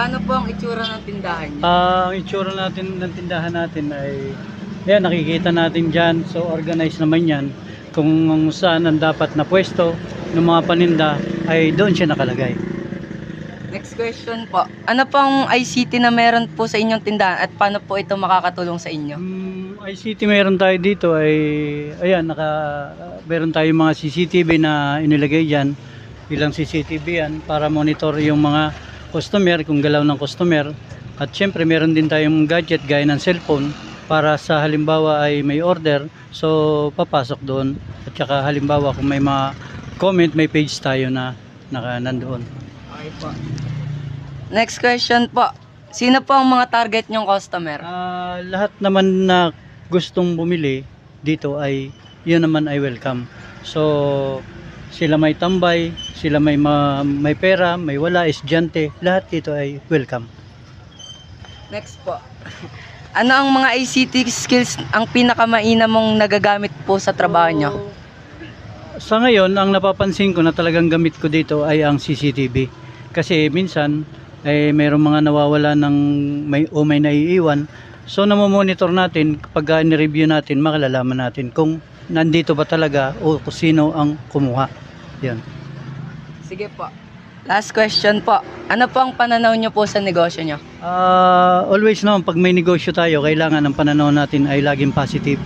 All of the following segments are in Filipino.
Paano po ang itsura ng tindahan niyo? Ang itsura natin ng tindahan natin ay yan, nakikita natin dyan. So organized naman yan. Kung saan ang dapat na pwesto ng mga paninda ay doon siya nakalagay. Next question po. Ano pong ICT na meron po sa inyong tindahan at paano po ito makakatulong sa inyo? ICT meron tayo dito ay ayan, meron tayong mga CCTV na inilagay dyan. Ilang CCTV yan para monitor yung mga customer, kung galaw ng customer. At syempre meron din tayong gadget gaya ng cellphone para sa halimbawa ay may order, so papasok doon. At saka halimbawa kung may mga comment, may page tayo na nandoon. Okay po. Next question po. Sino po ang mga target nyong customer? Lahat naman na gustong bumili dito ay yun naman ay welcome. So sila may tambay, sila may pera, may wala, estudyante, lahat dito ay welcome. Next po. Ano ang mga ICT skills ang pinakamainam mong nagagamit po sa trabaho nyo? Sa ngayon, ang napapansin ko na talagang gamit ko dito ay ang CCTV. Kasi minsan ay mayroong mga nawawala ng may naiiwan. So namomonitor natin, kapag ni-review natin, makalalaman natin kung nandito ba talaga o kung sino ang kumuha. Yan. Sige po. Last question po. Ano po ang pananaw nyo po sa negosyo nyo? Always naman, pag may negosyo tayo, kailangan ang pananaw natin ay laging positive.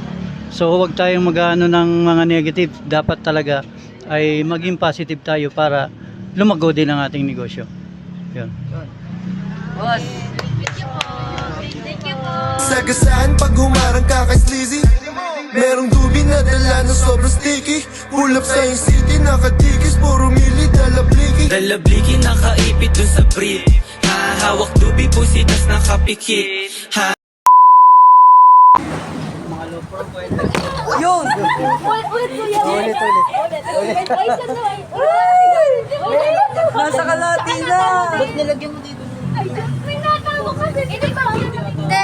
So huwag tayong mag-ano ng mga negative. Dapat talaga ay maging positive tayo para lumago din ang ating negosyo. Yan. Boss. Sagasaan pag humarang ka kay Sleazy. Merong dubi na dala na sobrang sticky. Pull up sa yung city, nakatikis, puro mili, dalabliki. Dalabliki, nakaipit dun sa brief. Hahawak dubi, pusitas, nakapikit. Mga low profile. Yun! Nasa kalati na! Ba't nilagyan mo dito? Ay, may natawa kasi. Hindi ba? Hindi.